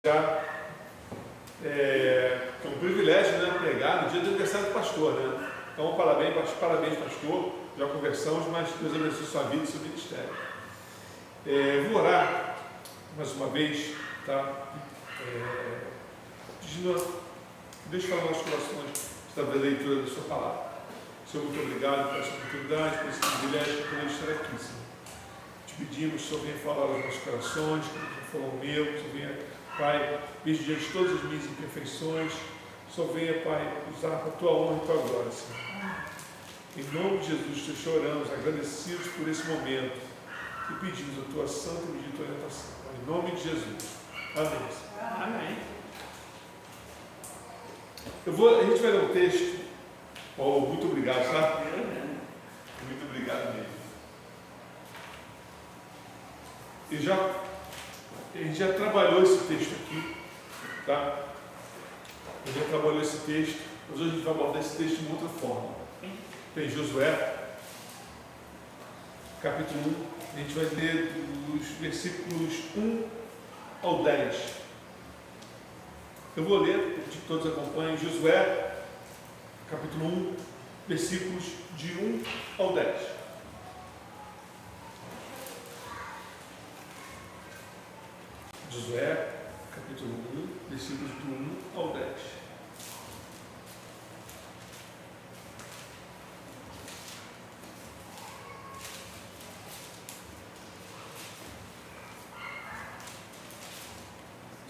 Já é um privilégio, né, pregar no dia do aniversário do pastor, né? Então, parabéns, pastor. Já conversamos, mas Deus abençoe sua vida e seu ministério. Vou orar mais uma vez, tá? Pedindo Deus falar nos nossos corações da leitura da sua palavra. Senhor, muito obrigado por essa oportunidade, por esse privilégio de poder estar aqui, Senhor. Te pedimos, Senhor, venha falar aos nossos corações, como já falou o meu, Senhor, venha, Pai, mesmo diante de todas as minhas imperfeições, só venha, Pai, usar para a tua honra e a tua glória, Senhor. Em nome de Jesus, te oramos, agradecidos por esse momento e pedimos a tua santa e bendita orientação. Em nome de Jesus. Amém. Amém. A gente vai ler um texto. Muito obrigado, tá? Muito obrigado mesmo. A gente já trabalhou esse texto aqui, tá? A gente já trabalhou esse texto, mas hoje a gente vai abordar esse texto de uma outra forma. Tem Josué, capítulo 1, a gente vai ler dos versículos 1 ao 10. Eu vou ler, para que todos acompanhem, Josué, capítulo 1, versículos de 1 ao 10. Josué, capítulo 1, versículos do 1 ao 10.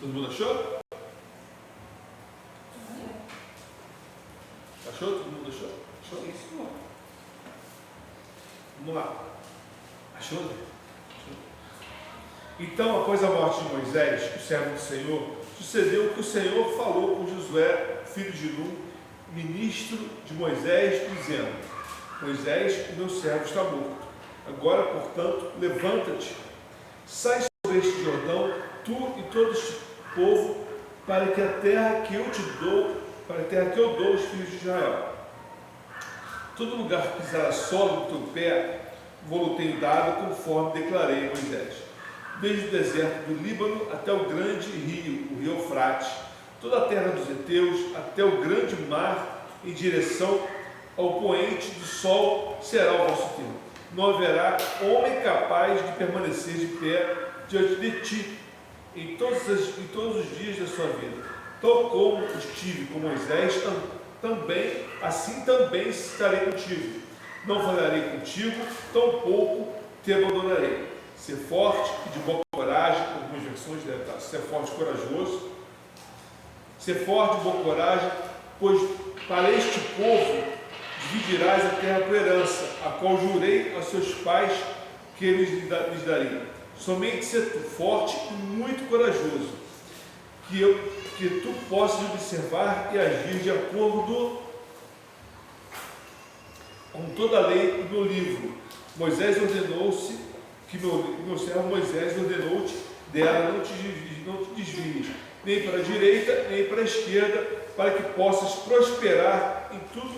Todo mundo achou? Achou? Todo mundo achou? Achou? Isso. Vamos lá. Achou? Então, após a morte de Moisés, o servo do Senhor, sucedeu que o Senhor falou com Josué, filho de Nun, ministro de Moisés, dizendo: Moisés, o meu servo, está morto. Agora, portanto, levanta-te, sai sobre este Jordão, tu e todo este povo, para que a terra que eu te dou, para a terra que eu dou aos filhos de Israel. Todo lugar que pisar a sola do teu pé, vou-lo tenho dado, conforme declarei a Moisés. Desde o deserto do Líbano até o grande rio, o rio Eufrates, toda a terra dos heteus, até o grande mar, em direção ao poente do sol, será o vosso termo. Não haverá homem capaz de permanecer de pé diante de ti em todos os dias da sua vida. Tal como estive com Moisés, assim também estarei contigo. Não falarei contigo, tampouco te abandonarei. Ser forte e de boa coragem, algumas versões devem estar, ser forte e corajoso. Ser forte e de boa coragem, pois para este povo dividirás a terra por herança, a qual jurei aos seus pais que eles lhes daria. Somente ser tu forte e muito corajoso, que tu possas observar e agir de acordo com toda a lei do meu livro. Moisés ordenou-se, que meu servo Moisés ordenou-te dela, não te desvies, nem para a direita, nem para a esquerda, para que possas prosperar em tudo,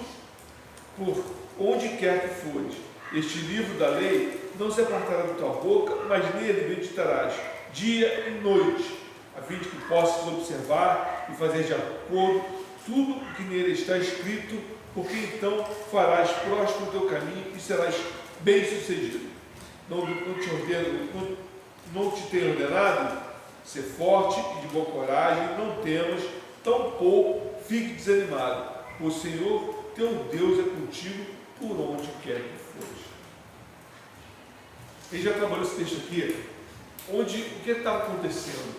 por onde quer que fores. Este livro da lei não se apartará da tua boca, mas nele meditarás dia e noite, a fim de que possas observar e fazer de acordo tudo o que nele está escrito, porque então farás próspero o teu caminho e serás bem-sucedido. Não te tenho ordenado ser forte e de boa coragem, não temas, tampouco fique desanimado. O Senhor teu Deus é contigo por onde quer que fores. Ele já trabalhou esse texto aqui, onde o que estava acontecendo?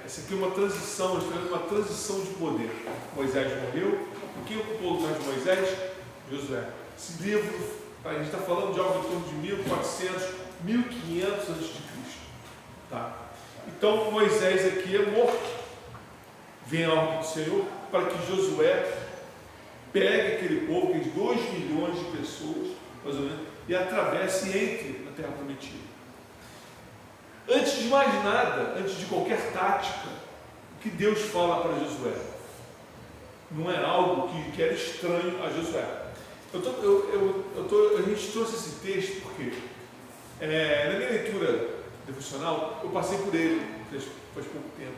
Essa aqui é uma transição, uma transição de poder. Moisés morreu. Quem ocupou o lugar de Moisés? Josué. Esse livro, a gente está falando de algo em torno de 1400, 1500 a.C. Tá? Então Moisés aqui é morto. Vem a ordem do Senhor para que Josué pegue aquele povo, aqueles 2 milhões de pessoas, mais ou menos, e atravesse e entre na Terra Prometida. Antes de mais nada, antes de qualquer tática, o que Deus fala para Josué não é algo que era estranho a Josué. A gente trouxe esse texto porque na minha leitura devocional eu passei por ele faz pouco tempo.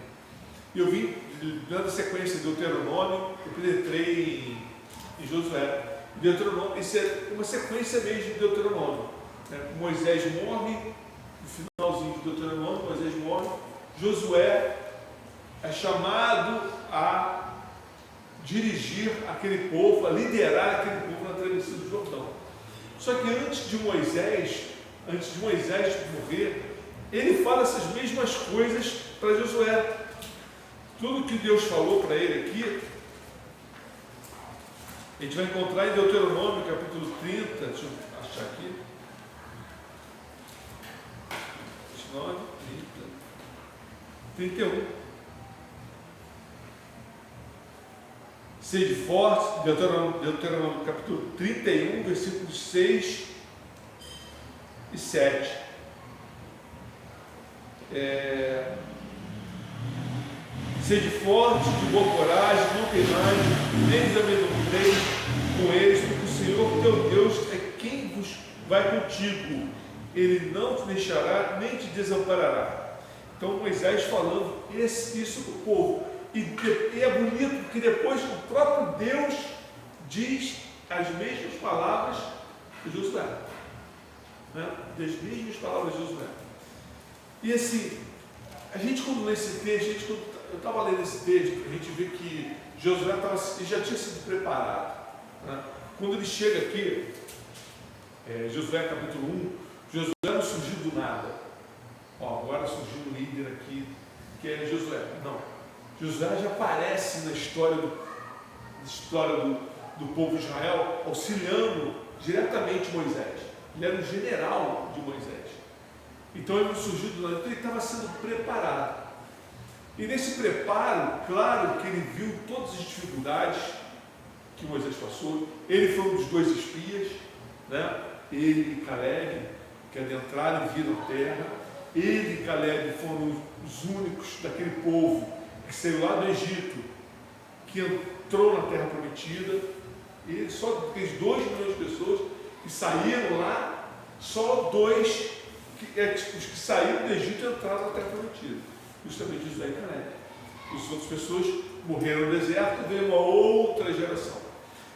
E eu vim dando a sequência de Deuteronômio, eu penetrei em Josué. Deuteronômio, isso é uma sequência mesmo de Deuteronômio. Moisés morre, no finalzinho de Deuteronômio, Moisés morre, Josué é chamado a dirigir aquele povo, a liderar aquele povo na travessia do Jordão. Só que antes de Moisés morrer, ele fala essas mesmas coisas para Josué. Tudo que Deus falou para ele aqui, a gente vai encontrar em Deuteronômio, capítulo 30, deixa eu achar aqui. 29, 30, 31. Sede forte, Deuteronômio capítulo 31, versículos 6 e 7. Sede forte, de boa coragem, não temais, nem desamedronteis com eles, porque o Senhor teu Deus é quem vos vai contigo. Ele não te deixará, nem te desamparará. Então Moisés falando isso para o povo. E é bonito porque depois o próprio Deus diz as mesmas palavras de Josué. Das mesmas palavras de Josué. E assim, a gente quando lê esse texto, eu estava lendo esse texto, a gente vê que Josué já tinha sido preparado. Quando ele chega aqui, Josué capítulo 1, Josué não surgiu do nada. Agora surgiu um líder aqui, que é Josué. Não. Josué já aparece na história do povo de Israel, auxiliando diretamente Moisés. Ele era um general de Moisés. Então ele não surgiu do nada, então ele estava sendo preparado. E nesse preparo, claro que ele viu todas as dificuldades que Moisés passou. Ele foi um dos 2 espias, ele e Caleb, que adentraram e viram a terra. Ele e Caleb foram os únicos daquele povo que saiu lá do Egito, que entrou na terra prometida. E só aqueles 2 milhões de pessoas que saíram lá, só 2, os que saíram do Egito entraram na terra prometida, justamente Josué e Caleb. As outras pessoas morreram no deserto e veio uma outra geração.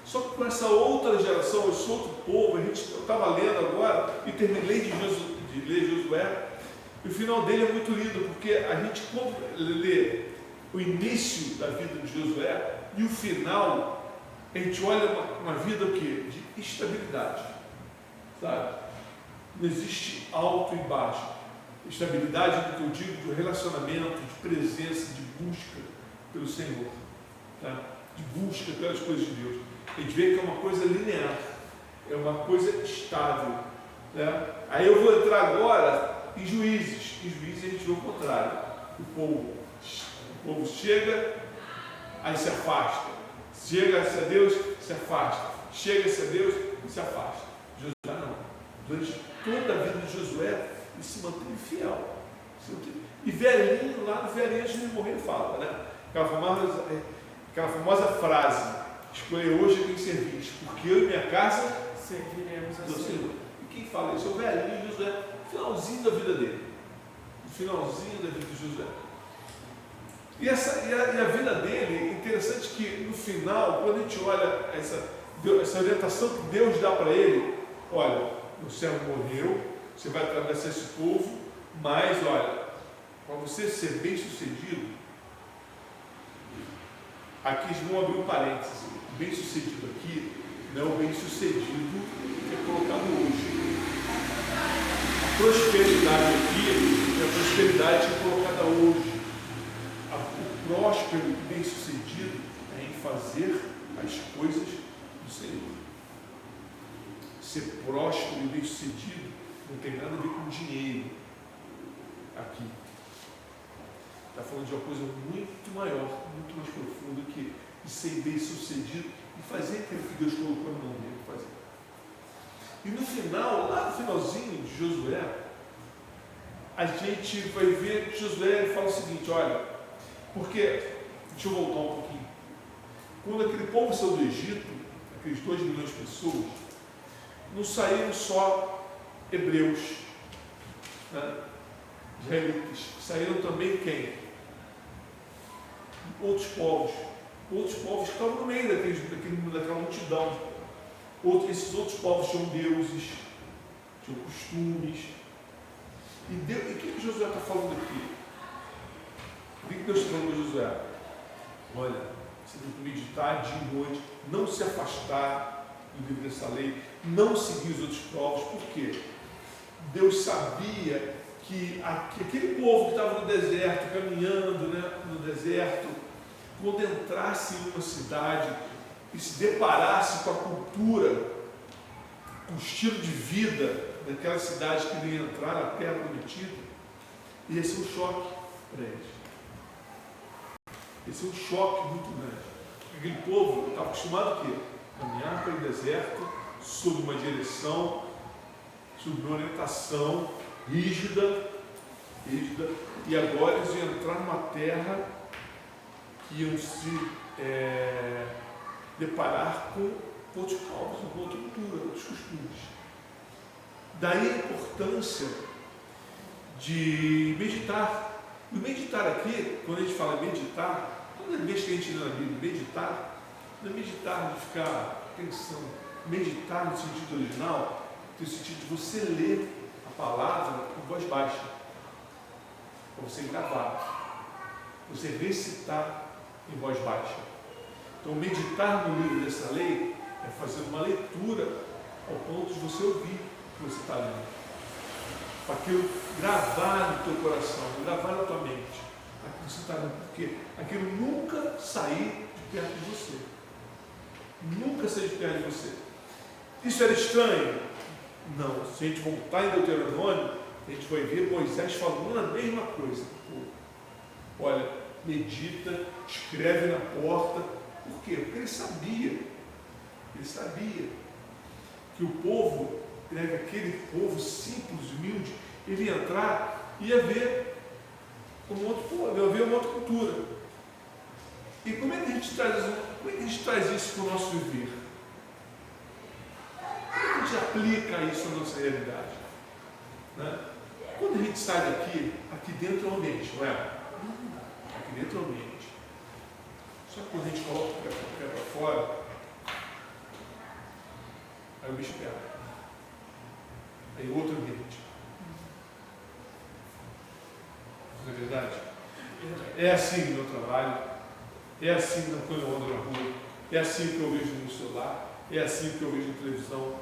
Só que com essa outra geração, esse outro povo, eu estava lendo agora e terminei de ler Josué, e o final dele é muito lindo, porque a gente, quando lê o início da vida de Josué e o final, a gente olha uma vida o quê? De estabilidade, sabe? Não existe alto e baixo. Estabilidade, do que eu digo, de relacionamento, de presença, de busca pelo Senhor, de busca pelas coisas de Deus. A gente vê que é uma coisa linear, é uma coisa estável. Aí eu vou entrar agora em Juízes. Em Juízes a gente vê o contrário. O povo chega, aí se afasta. Chega-se a Deus, se afasta. Chega-se a Deus e se afasta. Josué não. Durante toda a vida de Josué, ele se mantém fiel. E velhinho, lá no velhinho, antes de morrer, ele fala, aquela famosa frase: escolher hoje quem servis, porque eu e minha casa serviremos ao Senhor. E quem fala isso é o velhinho Josué, no finalzinho da vida dele. No finalzinho da vida de Josué. E a vida dele, é interessante que no final, quando a gente olha essa orientação que Deus dá para ele, olha, o servo morreu, você vai atravessar esse povo, mas olha, para você ser bem sucedido, aqui eles vão abrir um parênteses, bem sucedido aqui não é o bem sucedido que é colocado hoje. A prosperidade aqui é a prosperidade que é colocada hoje. O próspero e bem sucedido é em fazer as coisas do Senhor. Ser próspero e bem sucedido não tem nada a ver com dinheiro aqui. Está falando de uma coisa muito maior, muito mais profunda, que ser bem sucedido e fazer aquilo que Deus colocou na mão dele fazer. E no final, lá no finalzinho de Josué, a gente vai ver que Josué fala o seguinte: olha, porque, deixa eu voltar um pouquinho, quando aquele povo saiu do Egito, aqueles 2 milhões de pessoas, não saíram só hebreus, israelitas, saíram também quem? outros povos. Outros povos estavam no meio daquela multidão. Esses outros povos tinham deuses, tinham costumes. E o que Josué está falando aqui? O que Deus está falando para Josué? Olha, você tem que meditar dia e noite, não se afastar do livro dessa lei, não seguir os outros povos. Por quê? Deus sabia que aquele povo que estava no deserto, caminhando, né, no deserto, quando entrasse em uma cidade e se deparasse com a cultura, com o estilo de vida daquela cidade que ia entrar na terra prometida, ia ser um choque para eles. Ia ser um choque muito grande. Aquele povo estava acostumado a quê? Caminhar pelo deserto, sob uma direção, sob uma orientação rígida, e agora eles iam entrar numa terra que iam se deparar com outros povos, com outra cultura, outros costumes. Daí a importância de meditar. E meditar aqui, quando a gente fala meditar, toda vez que a gente lê na Bíblia, meditar, não é meditar de ficar pensando. Meditar no sentido original, no sentido de você ler a palavra com voz baixa, para você gravar, você recitar em voz baixa. Então, meditar no livro dessa lei é fazer uma leitura ao ponto de você ouvir o que você está lendo, para aquilo gravar no teu coração, gravar na tua mente aquilo que você está lendo, porque aquilo nunca sair de perto de você, nunca sair de perto de você. Isso era estranho? Não. Se a gente voltar em Deuteronômio, a gente vai ver Moisés falando a mesma coisa. Olha, medita, escreve na porta. Por quê? Porque ele sabia que o povo, aquele povo simples, humilde, ele ia entrar e ia ver uma outra cultura. E como é que a gente traz isso para o nosso viver? Como é que a gente aplica isso na nossa realidade? Né? Quando a gente sai daqui, aqui dentro é o ambiente, não é? Aqui dentro é o ambiente. Só que quando a gente coloca o pé para fora, aí o bicho pega. Aí outro ambiente. Não é verdade? É assim no meu trabalho, é assim quando eu ando na rua, é assim que eu vejo no celular, é assim que eu vejo na televisão.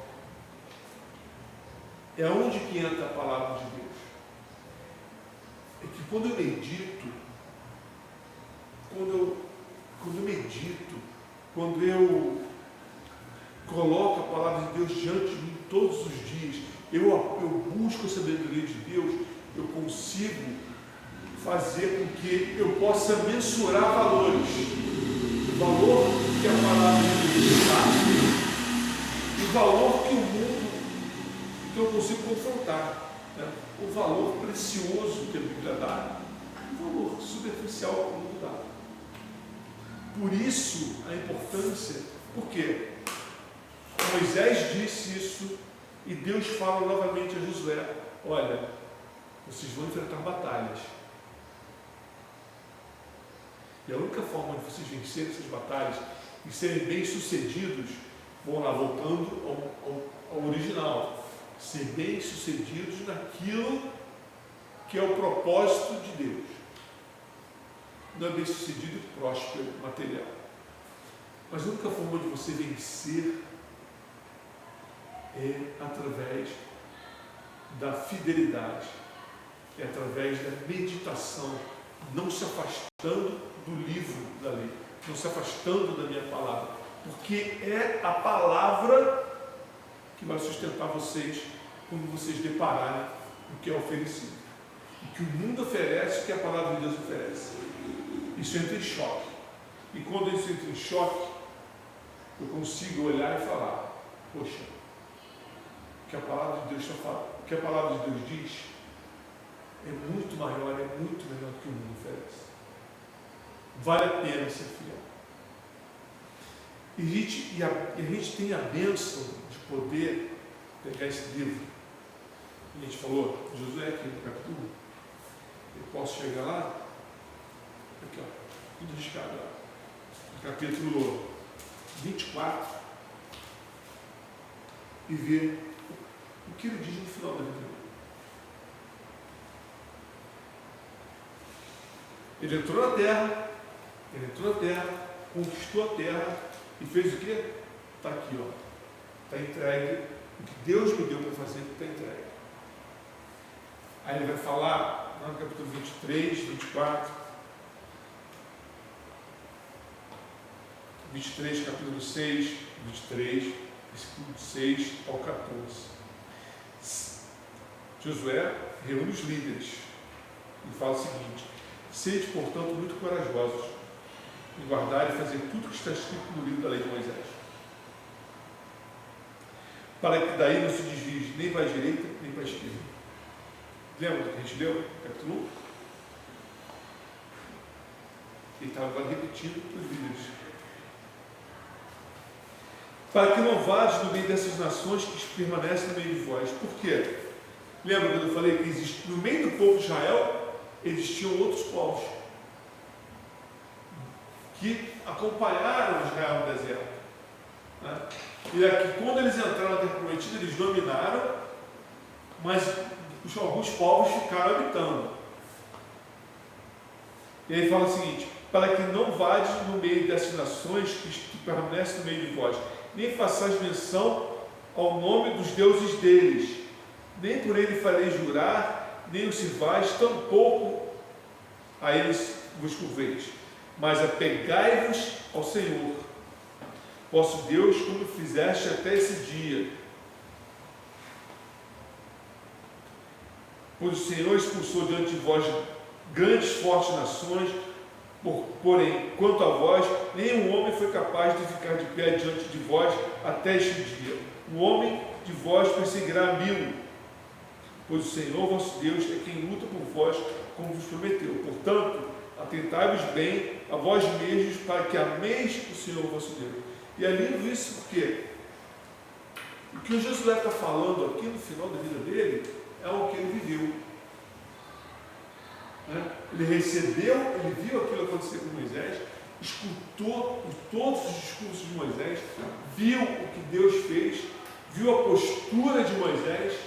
É onde que entra a palavra de Deus. É que quando eu medito, quando eu coloco a palavra de Deus diante de mim todos os dias, eu busco a sabedoria de Deus, eu consigo fazer com que eu possa mensurar valores. O valor que a palavra de Deus dá e o valor que o mundo, que eu consigo confrontar. Né? O valor precioso que a Bíblia dá, o valor superficial que o mundo dá. Por isso a importância, porque Moisés disse isso e Deus fala novamente a Josué: olha, vocês vão enfrentar batalhas. E a única forma de vocês vencerem essas batalhas e serem bem-sucedidos, vão lá, voltando ao original, ser bem-sucedidos naquilo que é o propósito de Deus. Não é bem-sucedido e próspero material. Mas a única forma de você vencer é através da fidelidade, é através da meditação, não se afastando do livro da lei, não se afastando da minha palavra, porque é a palavra que vai sustentar vocês quando vocês depararem o que é oferecido, o que o mundo oferece, o que a palavra de Deus oferece. Isso entra em choque, e quando isso entra em choque, eu consigo olhar e falar: poxa, o que a palavra de Deus está falando, o que a palavra de Deus diz é muito maior, é muito melhor do que o mundo oferece. Vale a pena ser fiel. E a gente tem a bênção de poder pegar esse livro. A gente falou, Josué aqui no capítulo 1. Eu posso chegar lá? Aqui, ó. Muito arriscado. Capítulo 24, e ver o que ele diz no final da vida dele. Ele entrou na terra, conquistou a terra e fez o quê? Está aqui, ó. Está entregue. O que Deus me deu para fazer está entregue. Aí ele vai falar, no capítulo 23, 24, 23, capítulo 6, 23, versículo 6 ao 14. Josué reúne os líderes e fala o seguinte: sede, portanto, muito corajosos em guardar e fazer tudo o que está escrito no livro da lei de Moisés, para que daí não se desvie nem para a direita nem para a esquerda. Lembra do que a gente leu? Capítulo 1? Ele estava agora repetindo para os líderes. Para que não vades no meio dessas nações que permanecem no meio de vós. Por quê? Lembra quando eu falei que existe, no meio do povo de Israel existiam outros povos que acompanharam Israel no deserto, né? E aqui, quando eles entraram na terra prometida, eles dominaram, mas alguns povos ficaram habitando. E aí fala o seguinte: para que não vades no meio dessas nações que permanecem no meio de vós, nem façais menção ao nome dos deuses deles, nem por ele farei jurar, nem os sirvais, tampouco a eles vos curveis, mas apegai-vos ao Senhor, vosso Deus, como fizeste até esse dia. Pois o Senhor expulsou diante de vós grandes, fortes nações, porém, quanto a vós, nenhum homem foi capaz de ficar de pé diante de vós até este dia. Um homem de vós perseguirá 1000, pois o Senhor vosso Deus é quem luta por vós, como vos prometeu. Portanto, atentai-vos bem a vós mesmos, para que ameis o Senhor vosso Deus. E é lindo isso porque o que o Josué está falando aqui no final da vida dele é o que ele viveu. Ele recebeu, ele viu aquilo acontecer com Moisés, escutou todos os discursos de Moisés, viu o que Deus fez, viu a postura de Moisés.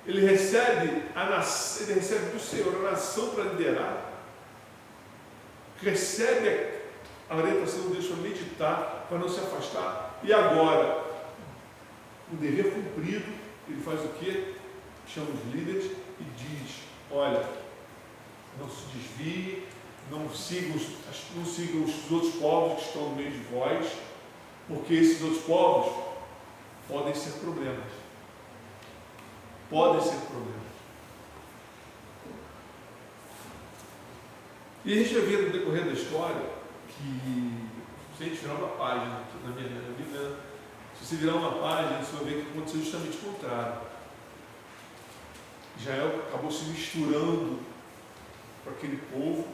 Ele recebe do Senhor a nação para liderar, recebe a orientação de Deus para meditar, para não se afastar. E agora, o dever cumprido, ele faz o quê? Chama os líderes e diz: olha, não se desvie, não sigam os outros povos que estão no meio de vós, porque esses outros povos podem ser problemas. Podem ser problemas. E a gente vai ver no decorrer da história que, se a gente virar uma página na minha vida, se você virar uma página, você vai ver que aconteceu justamente o contrário. Israel acabou se misturando com aquele povo,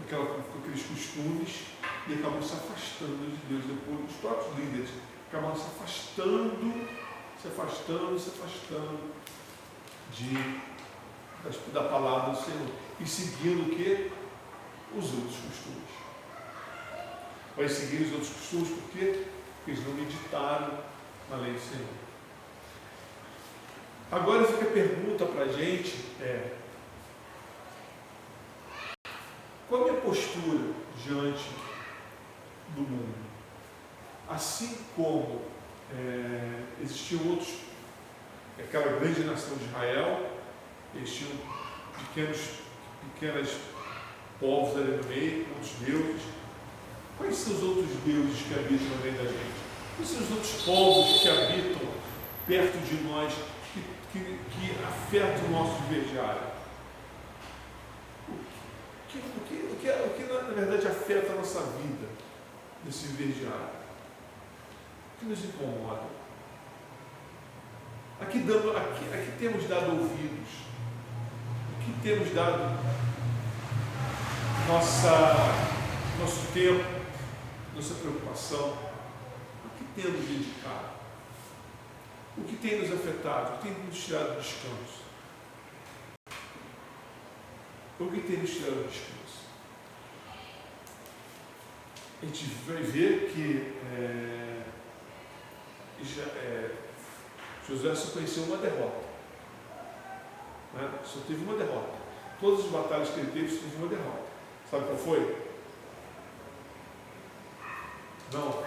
com aqueles costumes, e acabou se afastando de Deus. Depois, os próprios líderes acabaram se afastando da palavra do Senhor e seguindo o que? Os outros costumes. Vai seguir os outros costumes por quê? Porque eles não meditaram na lei do Senhor. Agora fica a pergunta para a gente: qual é a minha postura diante do mundo? Assim como existiam outros, aquela grande nação de Israel, existiam pequenos povos ali no meio, outros deuses. Quais são os outros deuses que habitam no meio da gente? Quais são os outros povos que habitam perto de nós, que afetam o nosso viver diário? O que na verdade afeta a nossa vida nesse viver diário? O que nos incomoda? Aqui temos dado ouvidos, aqui temos dado nosso tempo, nossa preocupação, o que temos dedicado, o que tem nos afetado, o que tem nos tirado do descanso, o que tem nos tirado do descanso. a gente vai ver que Josué só conheceu uma derrota, né? Só teve uma derrota. Todas as batalhas que ele teve, só teve uma derrota. Sabe qual foi? Não.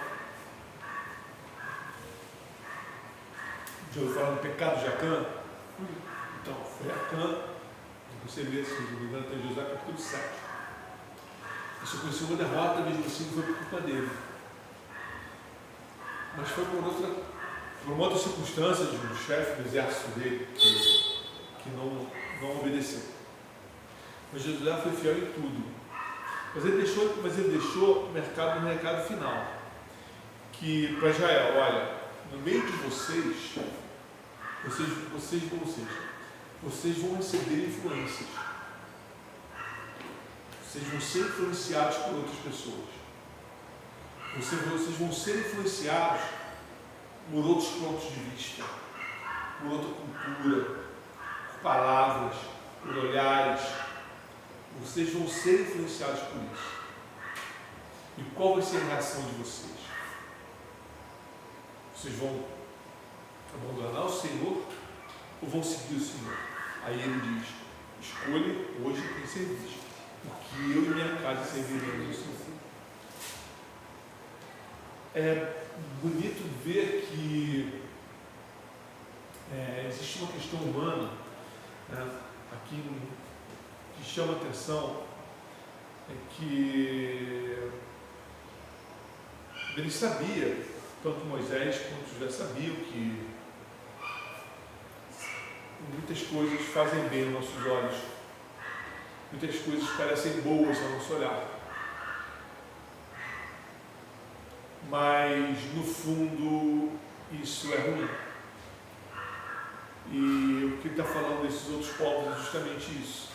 Já ouviu falar do pecado de Acã? Então, foi Acã, você vê, se não me engano, tem Josué capítulo 7. Ele só conheceu uma derrota, mesmo assim, não foi por culpa dele. Mas foi por uma outra circunstância de um chefe do exército dele que não obedeceu. Mas Josué foi fiel em tudo. Mas ele deixou um recado final. Que para Israel, olha, no meio de vocês vão receber influências. Vocês vão ser influenciados por outras pessoas. Vocês vão ser influenciados por outros pontos de vista, por outra cultura, por palavras, por olhares. Vocês vão ser influenciados por isso. E qual vai ser a reação de vocês? Vocês vão abandonar o Senhor ou vão seguir o Senhor? Aí ele diz: escolha hoje quem servir, porque eu e minha casa serviremos o Senhor. É bonito ver que existe uma questão humana, né, aqui que chama a atenção, é que ele sabia, tanto Moisés quanto Josué sabiam, que muitas coisas fazem bem aos nossos olhos, muitas coisas parecem boas ao nosso olhar, mas no fundo isso é ruim. E o que ele está falando desses outros povos é justamente isso,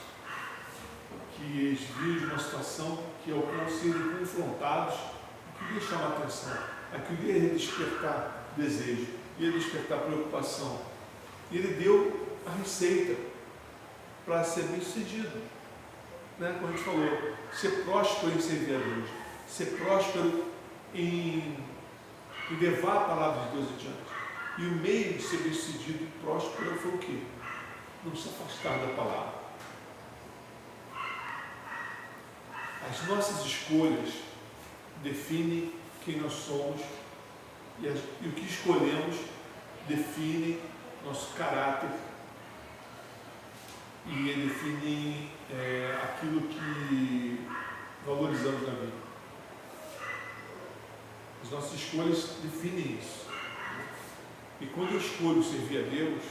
que eles viram de uma situação que ao serem confrontados, aquilo ia chamar a atenção, aquilo ia despertar desejo, ia despertar preocupação. E ele deu a receita para ser bem sucedido, né? Como a gente falou, ser próspero em servir a Deus, ser próspero em levar a palavra de Deus adiante. E o meio de ser bem sucedido e próspero foi o quê? Não se afastar da palavra. As nossas escolhas definem quem nós somos e o que escolhemos define nosso caráter e define aquilo que valorizamos na vida. As nossas escolhas definem isso. E quando eu escolho servir a Deus,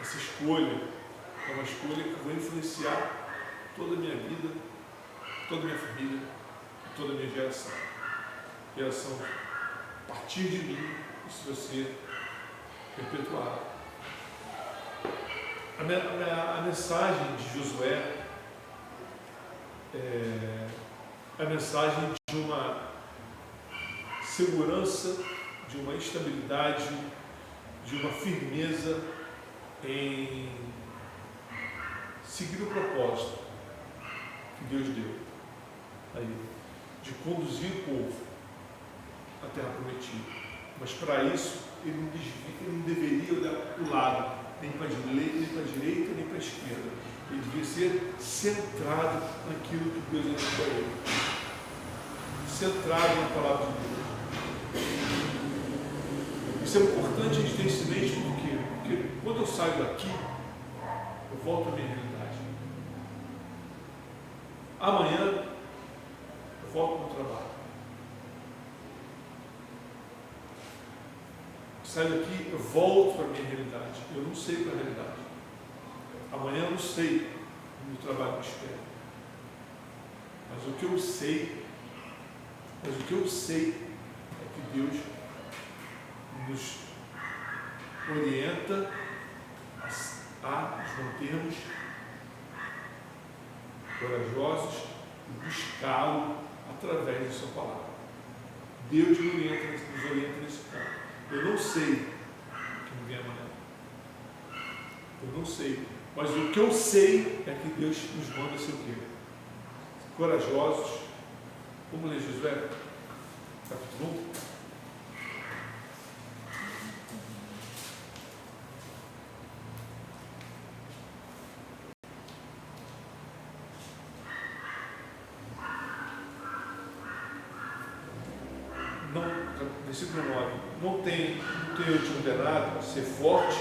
essa escolha é uma escolha que vai influenciar toda a minha vida, toda a minha família, toda a minha geração. Geração a partir de mim, isso vai ser perpetuado. A mensagem de Josué é a mensagem de uma segurança, de uma estabilidade, de uma firmeza em seguir o propósito que Deus deu a ele, de conduzir o povo à terra prometida. Mas para isso ele não deveria olhar para o lado, nem para a direita, nem para a esquerda. Ele devia ser centrado naquilo que Deus deu para ele, centrado na palavra de Deus. Isso é importante a gente ter isso em mente, porque quando eu saio daqui, eu volto à minha realidade. Amanhã, eu volto para o trabalho. Saio daqui, eu volto para a minha realidade. Eu não sei para a realidade. Amanhã eu não sei o meu trabalho me espera. Mas o que eu sei é que Deus nos orienta a nos mantermos corajosos e buscá-lo através da sua palavra. Deus nos orienta nesse ponto. Eu não sei o que me vem amanhã. Eu não sei. Mas o que eu sei é que Deus nos manda ser o quê? Corajosos Vamos ler Josué, capítulo 1. Versículo 9. Não tenho te ordenado ser forte,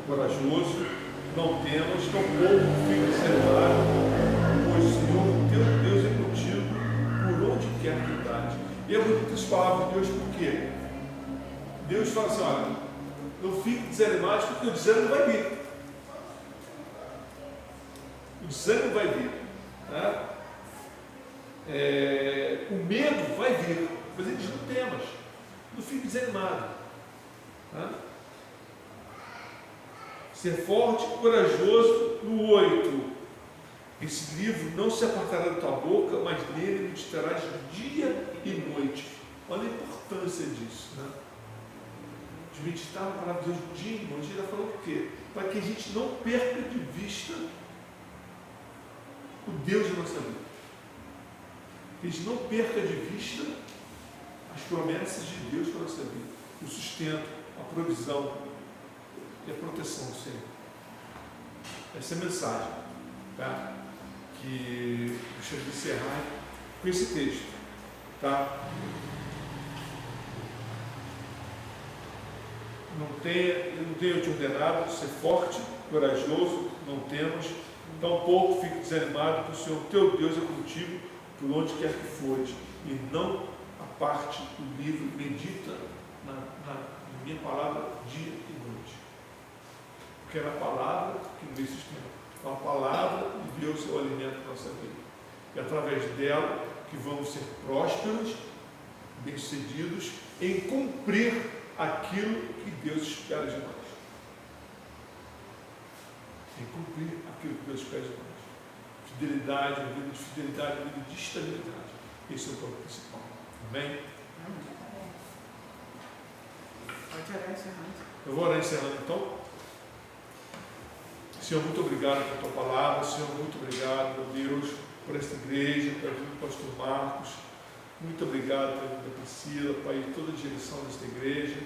corajoso, não temas, tampouco fique desanimado, pois o Senhor teu Deus é contigo por onde quer que andares. E é bonito as palavras de Deus, porque Deus fala assim: olha, não fique desanimado, porque o desânimo vai vir. O desânimo vai vir. Tá? O medo vai vir. Mas ele diz: não temas, não fique desanimado. Tá? Ser forte e corajoso. No 8, esse livro não se apartará da tua boca, mas nele meditarás dia e noite. Olha a importância disso, né? De meditar na palavra de Deus dia e noite. Ele está falando o quê? Para que a gente não perca de vista o Deus da nossa vida. Que a gente não perca de vista as promessas de Deus para a nossa vida, o sustento, a provisão e a proteção do Senhor. Essa é a mensagem, tá? Que eu gostaria de encerrar com esse texto, tá? Não tenho te ordenado ser forte, corajoso, não temas, tampouco fique desanimado, porque o Senhor teu Deus é contigo por onde quer que fores, e não parte do livro, medita na minha palavra dia e noite. Porque é na palavra que nos sustenta. A palavra de Deus é o alimento da nossa vida. É através dela que vamos ser prósperos, bem-sucedidos em cumprir aquilo que Deus espera de nós. Em cumprir aquilo que Deus espera de nós. Fidelidade, uma vida de fidelidade, uma vida de estabilidade. Esse é o ponto principal. Amém? Pode orar encerrando. Eu vou orar encerrando então. Senhor, muito obrigado pela tua palavra. Senhor, muito obrigado, meu Deus, por esta igreja, pela vida do pastor Marcos. Muito obrigado pela vida da Priscila, Pai, toda a direção desta igreja.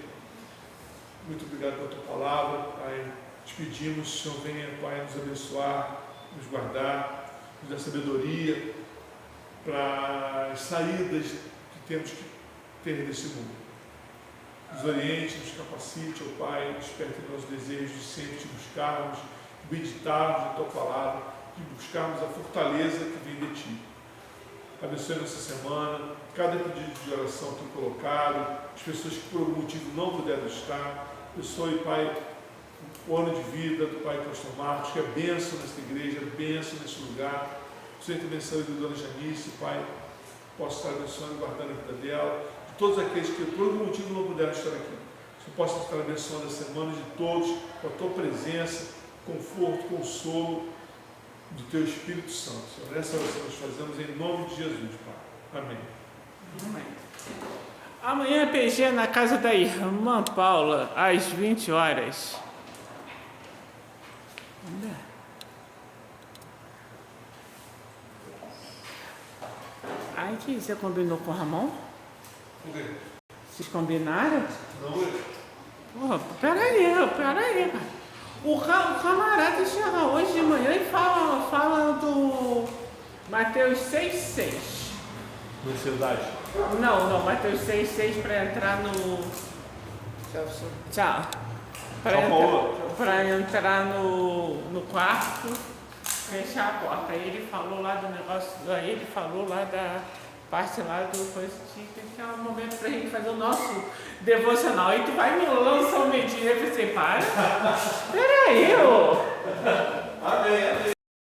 Muito obrigado pela tua palavra, Pai. Te pedimos, Senhor, venha, Pai, nos abençoar, nos guardar, nos dar sabedoria para as saídas que temos que ter nesse mundo. Nos oriente, nos capacite, ó Pai, desperte o nosso desejo de sempre te buscarmos, de meditarmos na tua palavra, de buscarmos a fortaleza que vem de ti. Abençoe nossa semana, cada pedido de oração que tem colocado, as pessoas que por algum motivo não puderam estar. Abençoe, Pai, o ano de vida do Pai Pastor Marcos, que é bênção nesta igreja, bênção neste lugar. Senhor, te abençoe da Dona Janice, Pai, possa estar abençoando e guardando a vida dela, de todos aqueles que por algum motivo não puderam estar aqui. Senhor, possa estar abençoando a semana de todos, com a tua presença, conforto, consolo do teu Espírito Santo. Senhor, essa oração nós fazemos em nome de Jesus, Pai. Amém. Amém. Amanhã é PG na casa da irmã Paula, às 20 horas. Ai, que você combinou com o Ramon? O quê? Vocês combinaram? Não, Porra, peraí, cara. O camarada chega hoje de manhã e fala do Mateus 6,6. ansiedade. Não, Mateus 6,6 para entrar no... Tchau. Para entrar no quarto, fechar a porta. Aí ele falou lá do negócio, aí ele falou lá da parte lá do coisa que é um momento pra gente fazer o nosso devocional. Aí tu vai me lançar um medinho e você para. Peraí, ô. Amém.